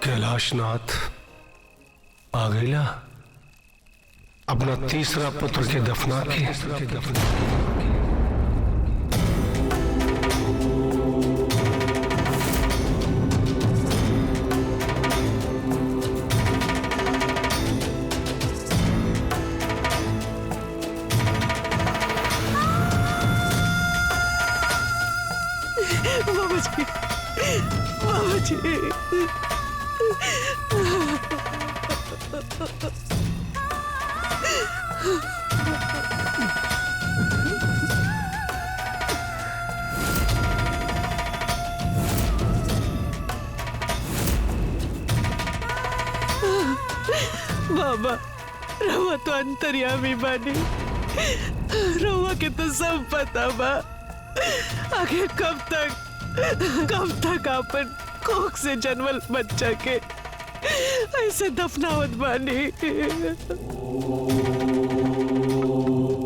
कैलाशनाथ आ गईला अपना तीसरा पुत्र के दफना के। बाबा रवा तो अंतर्यामी बानी, रवा के तो सब पता बा। आखिर कब तक अपन कोख से जन्मल बच्चा के ऐसे दफनावत बानी।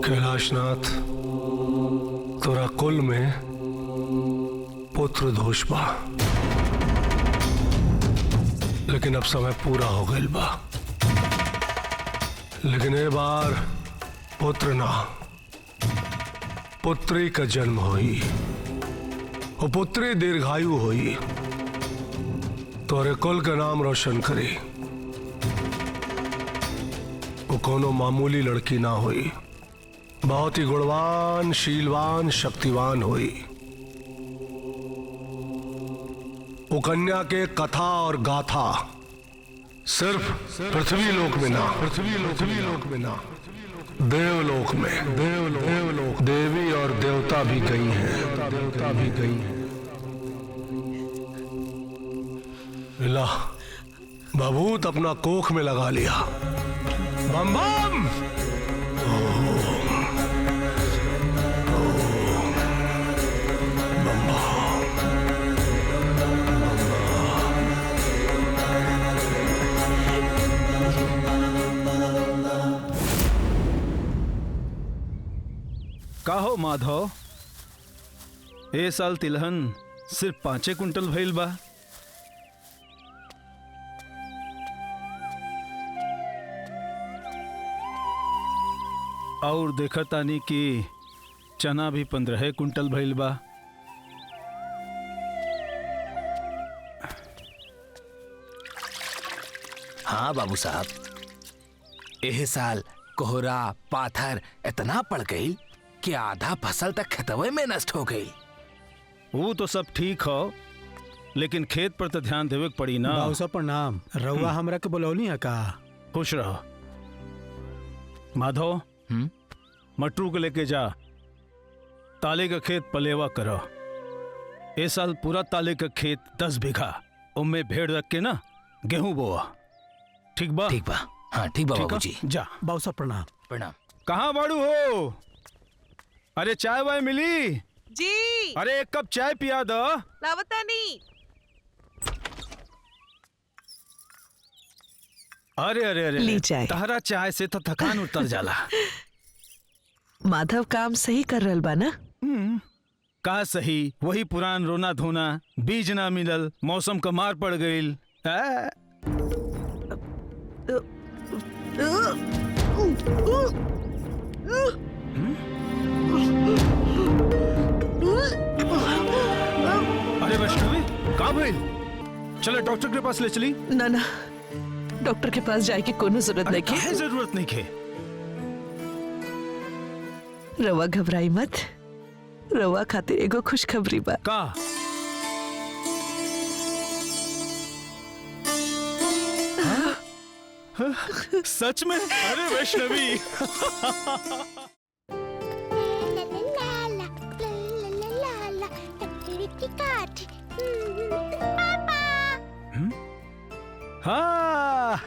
कैलाशनाथ तोरा कुल में पुत्र दोष बा, लेकिन अब समय पूरा हो गइल बा। लेकिन ए बार पुत्र ना पुत्री का जन्म होई और पुत्री दीर्घायु होई, तोरे कुल का नाम रोशन करी। वो कोनो मामूली लड़की ना हुई, बहुत ही गुणवान, शीलवान, शक्तिवान हुई। वो कन्या के कथा और गाथा सिर्फ पृथ्वी लोक में ना, देवलोक में, देवलोक देवी और देवता भी गई हैं। ला बबूत अपना कोख में लगा लिया। बम बम काहो माधव, ए साल तिलहन सिर्फ 5 कुंटल भइल बा। और देखतानी कि चना भी 15 कुंटल भइल बा। हाँ बाबू साहब, एह साल कोहरा पाथर इतना पड़ गई कि आधा फसल तक खेतवे में नष्ट हो गई। वो तो सब ठीक हो, लेकिन खेत पर तो ध्यान देवे के पड़ी ना। बाबू साहब प्रणाम। रउआ हमरा के बुलौनी है का? खुश रहो। माधव, मटरू को लेके जा, ताले का खेत पलेवा करो। इस साल पूरा ताले का खेत 10 बीघा उनमें भेड़ रख के ना गेहूं बोआ। ठीक बा? ठीक बा। हाँ ठीक बा बाबूजी। जा। बाबू साहब प्रणाम। प्रणाम। कहाँ बाड़ू हो? अरे चाय वाय मिली? जी। अरे एक कप चाय पिया दो। लावतानी। अरे अरे अरे ली चाय। तहरा चाय से तो थकान उतर जाला। माधव काम सही कर रहल बा ना? का सही, वही पुरान रोना धोना, बीज ना मिलल, मौसम का मार पड़ गईल। अरे वैष्णवी, कहाँ भइल? चलो डॉक्टर के पास ले चली। ना ना, डॉक्टर के पास जाए की कोनो जरूरत नहीं है। के। जरूरत नहीं के। रवा घबराई मत, रवा खातिर एगो खुशखबरी बा। का? सच में? अरे वैष्णवी। हाँ।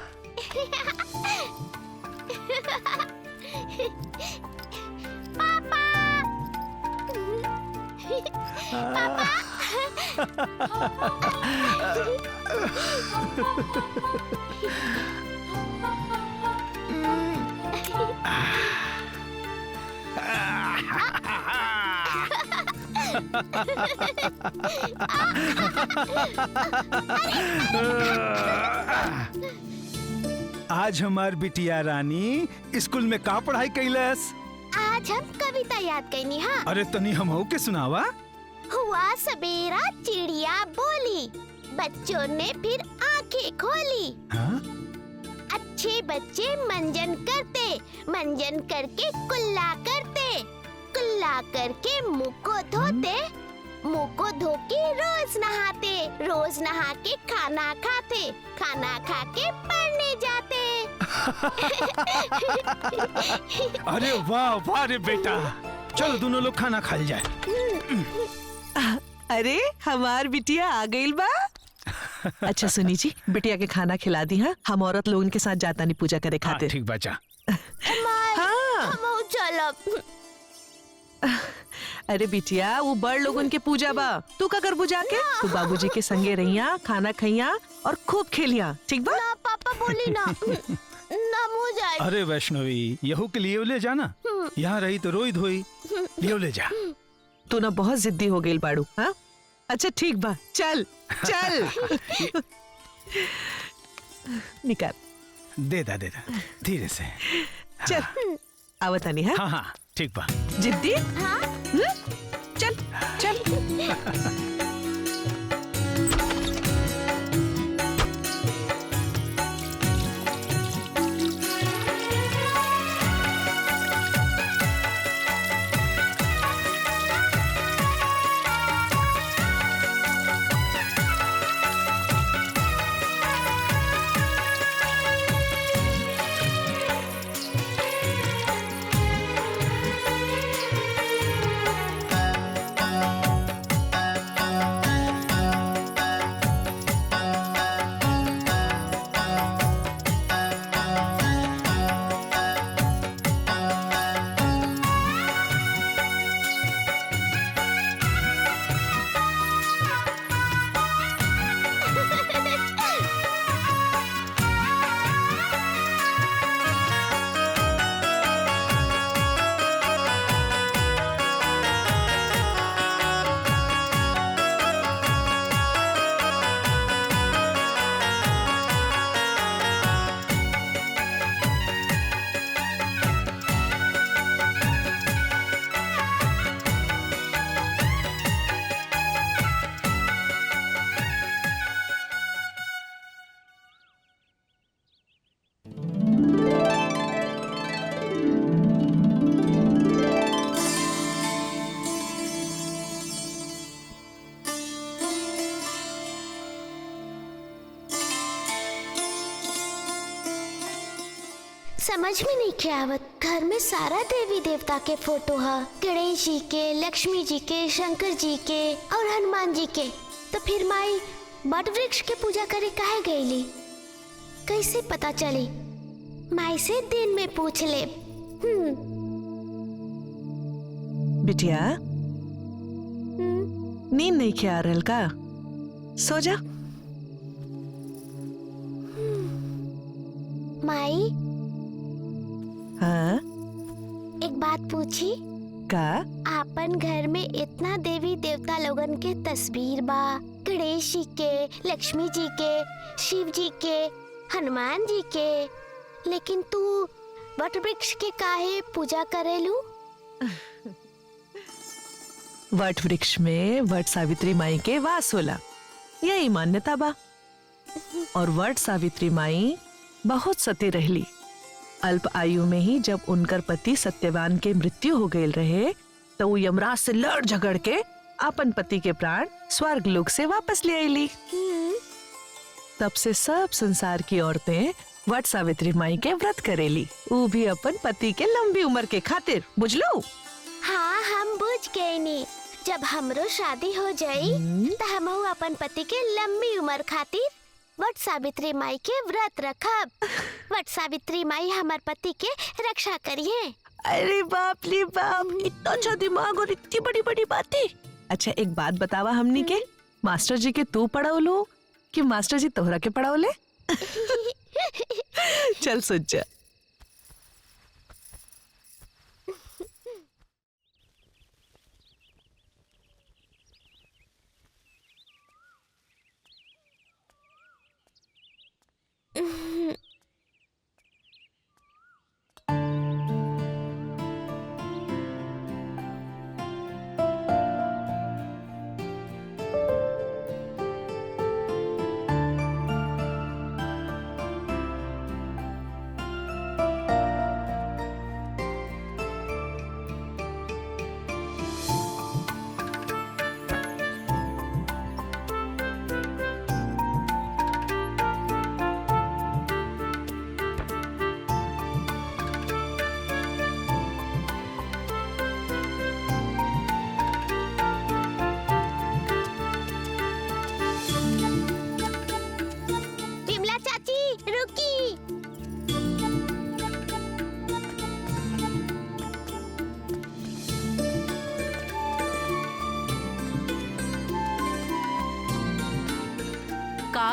आज हमार बिटिया रानी स्कूल में का पढ़ाई कैलस? आज हम कविता याद करनी। हाँ, अरे तनी हमहू के सुनावा। हुआ सवेरा चिड़िया बोली, बच्चों ने फिर आंखें खोली। हाँ? अच्छे बच्चे मंजन करते, मंजन करके कुल्ला करते, कुल्ला करके मुंह को धोते, मुंह को धो के रोज नहाते, रोज नहा के खाना खाते, खाना खा के पढ़ने जाते। अरे वाह वाह रे बेटा, चलो दोनों लोग खाना खा जाए। अरे हमार बिटिया आ गई बा। अच्छा सुनी जी, बिटिया के खाना खिला दी। हाँ, हम औरत लोगन के साथ जाता नहीं पूजा करे हाँ, खातिर। ठीक बचा। हाँ। हम चलो। अरे बिटिया, वो बड़ लोगन के पूजा बा, तू का कर बुझा के? तू बाबूजी के संगे रहिया, खाना खइया और खूब खेलिया, ठीक बा? ना पापा बोली ना, ना मुँह जाए। अरे वैष्णवी, यहू के लिए ले जाना, यहाँ रही तो रोई धोई, लियो ले जा। तू ना बहुत जिद्दी हो गई बाड़ू। हाँ, अच्छा ठीक बा, चल चल। निकाल, दे दा धीरे से। चल आवतानी। हाँ हाँ हाँ ठीक बा। जिद्दी। हाँ? चल चल। समझ में नहीं क्या आवत, घर में सारा देवी देवता के फोटो है, गणेश जी के, लक्ष्मी जी के, शंकर जी के और हनुमान जी के। तो फिर माई बट वृक्ष के पूजा करे काहे गईली? कैसे पता चली? माई से दिन में पूछ ले। बिटिया, नींद नहीं क्या आ रहल का? सो जा। माई, हाँ एक बात पूछी? का? आपन घर में इतना देवी देवता लोगन के तस्वीर बा, गणेश जी के, लक्ष्मी जी के, शिव जी के, हनुमान जी के, लेकिन तू वट वृक्ष के काहे पूजा करेलू? वट वृक्ष में वट सावित्री माई के वास होला, यही मान्यता बा। और वट सावित्री माई बहुत सती रहली। अल्प आयु में ही जब उनकर पति सत्यवान के मृत्यु हो गए रहे, तो वो यमराज से लड़ झगड़ के अपन पति के प्राण स्वर्ग लोक से वापस ले आईली। तब से सब संसार की औरतें वट सावित्री माई के व्रत करेली, वो भी अपन पति के लंबी उम्र के खातिर। बुझलो? हाँ, हम बुझ गए नी। जब हमरो शादी हो जाई तो हम अपन पति के लंबी उम्र खातिर वट सावित्री माई के व्रत रखब। वट सावित्री माई हमार पति के रक्षा करिए। अरे बाप रे बाप, इतना अच्छा दिमाग और इतनी बड़ी बड़ी बातें। अच्छा एक बात बतावा, हमनी के मास्टर जी के तू पढ़ाओ कि मास्टर जी तोहरा के पढ़ाओले? चल सोच जा।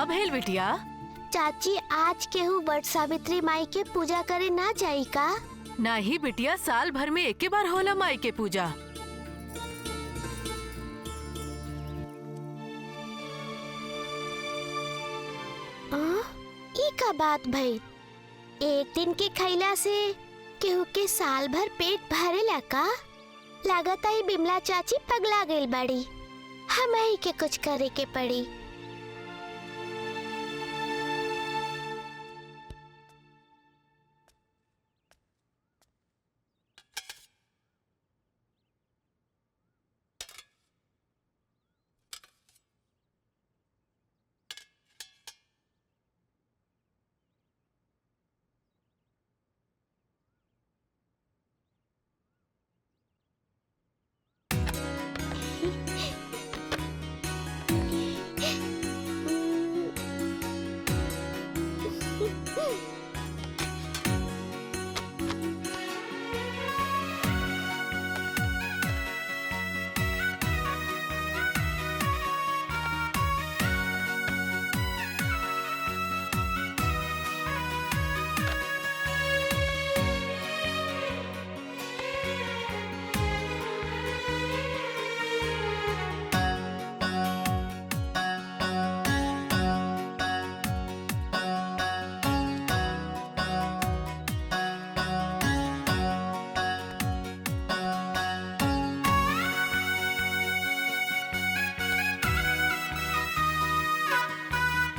का भेल बिटिया? चाची आज केहू वट सावित्री माई के पूजा करे ना जाई का? नहीं बिटिया, साल भर में एक बार होला माई के पूजा। ई का बात भई? एक दिन के खैला से केहू के साल भर पेट भरेला का? लागत आई बिमला चाची पगला गइल बाड़ी। हम ही के कुछ करे के पड़ी।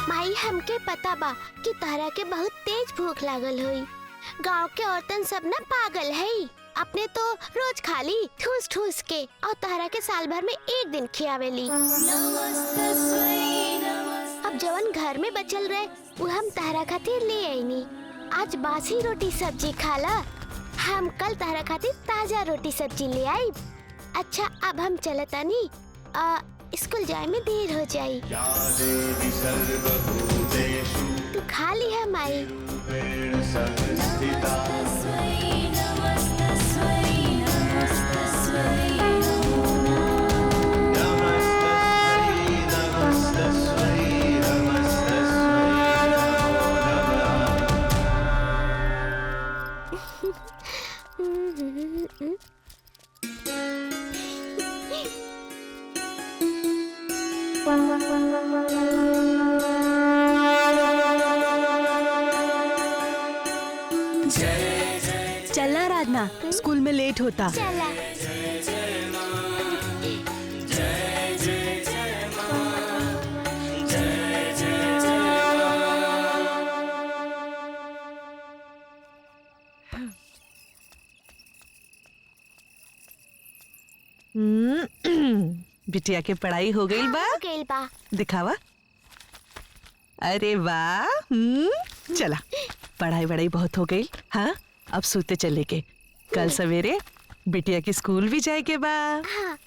माई हमके पता बा कि तारा के बहुत तेज भूख लागल हुई। गांव के औरतन सब ना पागल है, अपने तो रोज खाली ठूस ठूस के, और तारा के साल भर में एक दिन खियावेली। अब जवन घर में बचल रहे वो हम तारा खातिर ले आईनी। आज बासी रोटी सब्जी खाला, हम कल तारा खातिर ताजा रोटी सब्जी ले आई। अच्छा अब हम चलतानी, स्कूल जाए में देर हो जाई। तू खा ली है माई। चलना राधना, स्कूल में लेट होता। चला। बिटिया के पढ़ाई हो गई बा? हो गइल बा। दिखावा। अरे वाह, चला पढ़ाई वढ़ाई बहुत हो गई। हाँ अब सोते चले के, कल सवेरे बिटिया के स्कूल भी जाए के बा। हाँ।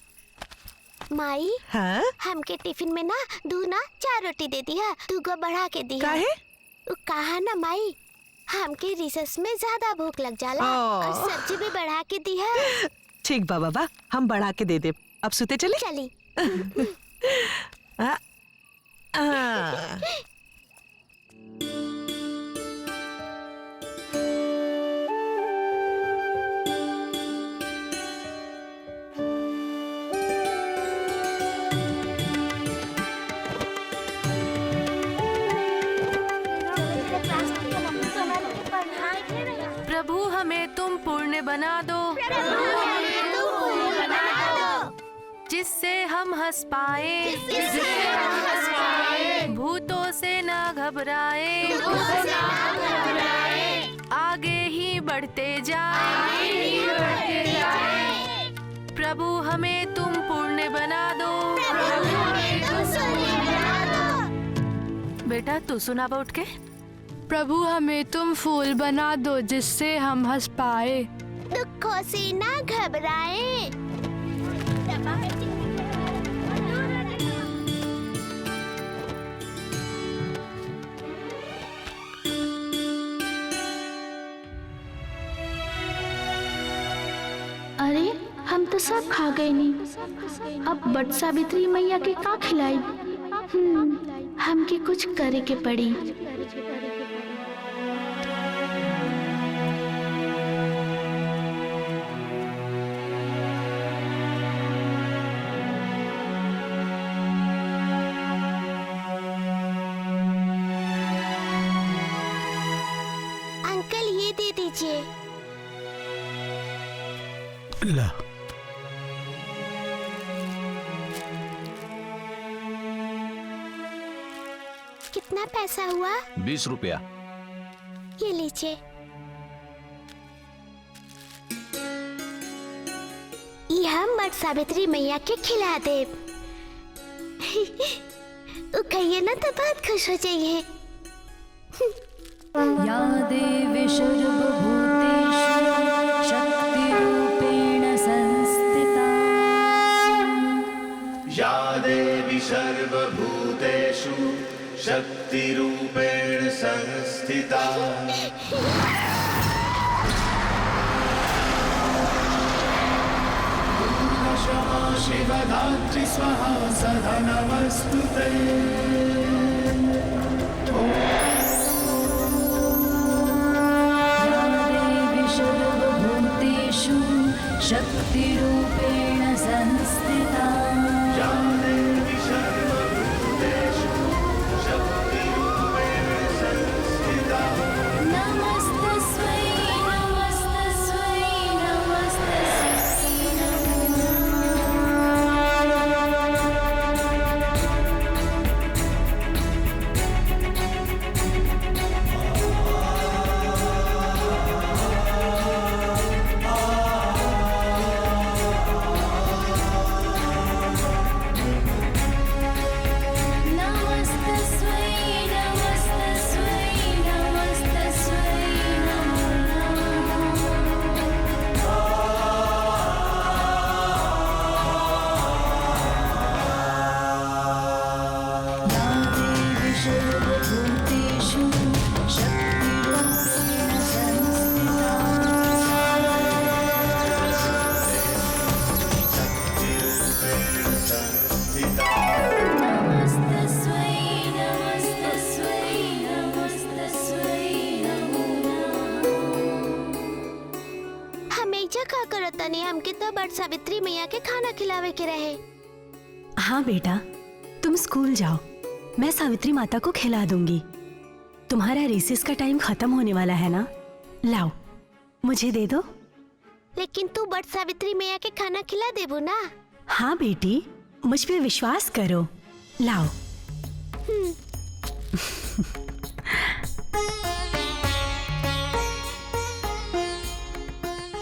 माई, हाँ हमके टिफिन में ना 4 रोटी दे दिया, 2 गो बढ़ा के दिया। काहे? कहा ना माई, हमके रिसेस में ज्यादा भूख लग जाला, और सब्जी भी बढ़ा के दिया। ठीक बा बाबा, हम बढ़ा के दे दे। अब सोते चले। चली। प्रभु हमें तुम पुण्य बना दो, जिससे हम हंस पाए, भूतों से ना घबराए, आगे ही बढ़ते जाए। प्रभु हमें तुम पुण्य बना दो। बेटा तू सुनावा उठ के। प्रभु हमें तुम फूल बना दो, जिससे हम हंस पाए, दुखों से ना घबराए। अरे हम तो सब खा गए नी, अब वट सावित्री मैया के का खिलाई? हमके कुछ करे के पड़ी। अंकल ये दे दीजिए। ला कितना पैसा हुआ? 20 रुपया। ये लीजिए। ये हम बट सावित्री मैया के खिला दे। वो कहिए ना तो बहुत खुश हो जाइए। या देवी सर्वभूतेषु शक्तिरूपेण संस्थिता। या देवी सर्वभूतेषु शक्तिरूपेण संस्थिता। शिवधात्री स्वाहा सदा नमस्तुते। या देवी सर्वभूतेषु शक्तिरूपेण संस्थिता। या देवी सर्वभूतेषु शक्तिरूपेण संस्थिता। नमस्तस्मै नमस्तस्मै नमस्तस्मै नमो नमस्तस्मै नमस्तस्मै नमस्तस्मै नमो या देवी सर्वभूतेषु शक्तिरूपेण संस्थिता। नमस्तस्मै नमस्तस्मै नमस्तस्मै नमो हमेशा का करो तनी, हमके तो बट सावित्री मैया के खाना खिलावे के रहे। हाँ बेटा, तुम स्कूल जाओ, मैं सावित्री माता को खिला दूंगी। तुम्हारा रिसेस का टाइम खत्म होने वाला है ना, लाओ मुझे दे दो। लेकिन तू बट सावित्री मैया के खाना खिला देबू ना? हाँ बेटी, मुझ पे विश्वास करो, लाओ।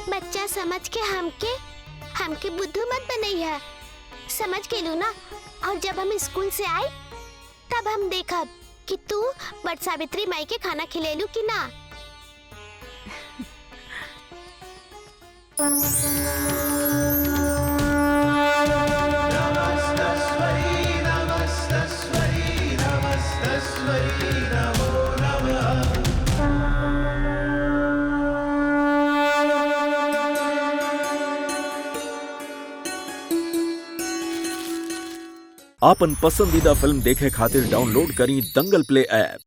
बच्चा समझ के हमके बुद्धू मत बनैया, समझ गेलू ना? और जब हम स्कूल से आए तब हम देखब कि तू बट सावित्री माई के खाना खिलेलू कि ना। नमस्तस्मै नमस्तस्मै नमस्तस्मै नमो नमः। आपन पसंदीदा फिल्म देखे खातिर डाउनलोड करी दंगल प्ले ऐप।